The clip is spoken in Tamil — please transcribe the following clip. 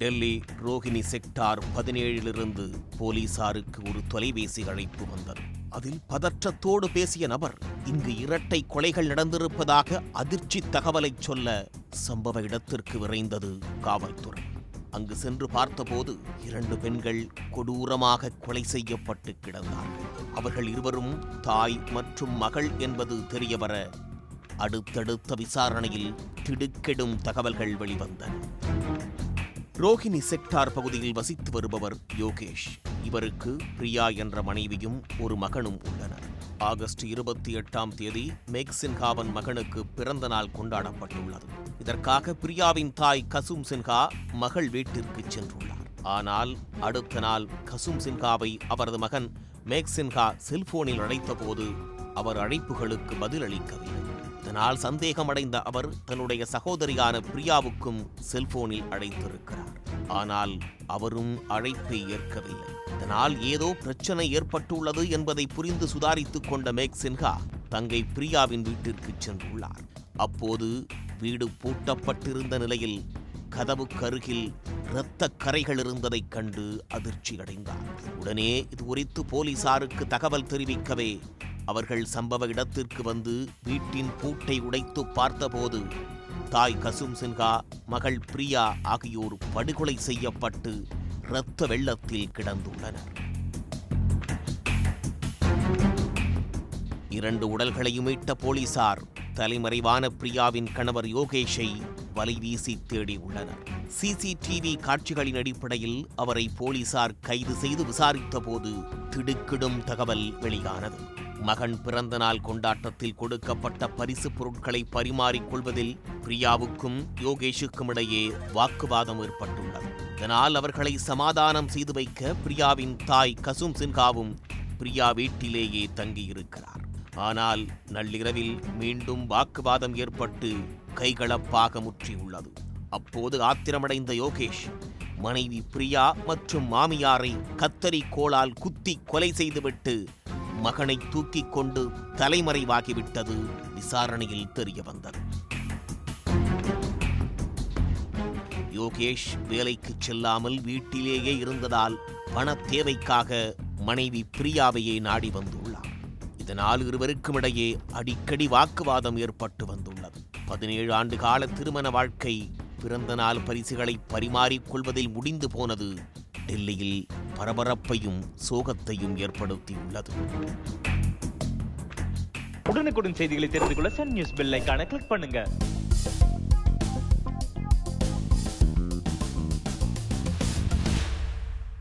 டெல்லி ரோஹிணி செக்டார் 17 போலீசாருக்கு ஒரு தொலைபேசி அழைப்பு வந்தது. அதில் பதற்றத்தோடு பேசிய நபர் இங்கு இரட்டை கொலைகள் நடந்திருப்பதாக அதிர்ச்சி தகவலை சொல்ல சம்பவ இடத்திற்கு விரைந்தது காவல்துறை. அங்கு சென்று பார்த்தபோது 2 பெண்கள் கொடூரமாக கொலை செய்யப்பட்டு கிடந்தார்கள். அவர்கள் இருவரும் தாய் மற்றும் மகள் என்பது தெரியவர அடுத்தடுத்த விசாரணையில் திடுக்கிடும் தகவல்கள் வெளிவந்தன. ரோஹிணி செக்டார் பகுதியில் வசித்து வருபவர் யோகேஷ். இவருக்கு பிரியா என்ற மனைவியும் ஒரு மகனும் உள்ளனர். ஆகஸ்ட் 28 மேக் சின்ஹாவின் மகனுக்கு பிறந்த நாள் கொண்டாடப்பட்டுள்ளது. இதற்காக பிரியாவின் தாய் கசும் சின்ஹா மகள் வீட்டிற்கு சென்றுள்ளார். ஆனால் அடுத்த நாள் கசும் சின்ஹாவை அவரது மகன் மேக் சின்ஹா செல்போனில் அழைத்தபோது அவர் அழைப்புகளுக்கு பதிலளிக்கவில்லை. இதனால் சந்தேகமடைந்த அவர் தன்னுடைய சகோதரியான பிரியாவுக்கும் செல்போனில் அழைத்திருக்கிறார். ஆனால் அவரும் அழைப்பை ஏற்கவில்லை. இதனால் ஏதோ பிரச்சனை ஏற்பட்டுள்ளது என்பதை புரிந்து சுதாரித்துக் கொண்ட மேக் சின்ஹா தங்கை பிரியாவின் வீட்டிற்கு சென்றுள்ளார். அப்போது வீடு பூட்டப்பட்டிருந்த நிலையில் கதவுக்கு அருகில் இரத்த கரைகள் இருந்ததைக் கண்டு அதிர்ச்சி அடைந்தார். உடனே இது குறித்து போலீசாருக்கு தகவல் தெரிவிக்கவே அவர்கள் சம்பவ இடத்திற்கு வந்து வீட்டின் பூட்டை உடைத்து பார்த்தபோது தாய் கசும் சின்ஹா, மகள் பிரியா ஆகியோர் படுகொலை செய்யப்பட்டு இரத்த வெள்ளத்தில் கிடந்துள்ளனர். 2 உடல்களையும் மீட்ட போலீசார் தலைமறைவான பிரியாவின் கணவர் யோகேஷை வலைவீசி தேடியுள்ளனர். சிசிடிவி காட்சிகளின் அடிப்படையில் அவரை போலீசார் கைது செய்து விசாரித்த போது திடுக்கிடும் தகவல் வெளியானது. மகன் பிறந்த நாள் கொண்டாட்டத்தில் கொடுக்கப்பட்ட பரிசு பொருட்களை பரிமாறிக்கொள்வதில் பிரியாவுக்கும் யோகேஷுக்கும் இடையே வாக்குவாதம் ஏற்பட்டுள்ளது. இதனால் அவர்களை சமாதானம் செய்து வைக்க பிரியாவின் தாய் கசும் சின்ஹாவும் பிரியா வீட்டிலேயே தங்கியிருக்கிறார். ஆனால் நள்ளிரவில் மீண்டும் வாக்குவாதம் ஏற்பட்டு கைகலப்பாக முற்றியுள்ளது. அப்போது ஆத்திரமடைந்த யோகேஷ் மனைவி பிரியா மற்றும் மாமியாரை கத்தரி கோலால் குத்தி கொலை செய்துவிட்டு மகனை தூக்கிக் கொண்டு தலைமறைவாகிவிட்டது விசாரணையில் தெரிய வந்தது. யோகேஷ் வேலைக்கு செல்லாமல் வீட்டிலேயே இருந்ததால் பண தேவைக்காக மனைவி பிரியாவையே நாடி வந்துள்ளார். இதனால் இருவருக்கும் இடையே அடிக்கடி வாக்குவாதம் ஏற்பட்டு வந்துள்ளது. 17 ஆண்டு கால திருமண வாழ்க்கை பிறந்த நாள் பரிசுகளை பரிமாறிக்கொள்வதில் முடிந்து போனது டெல்லியில் பரபரப்பையும் சோகத்தையும் ஏற்படுத்தியுள்ளது. உடனுக்குடன் செய்திகளை தெரிந்து கொள்ள சன் நியூஸ் பெல் ஐகானை கிளிக் பண்ணுங்க.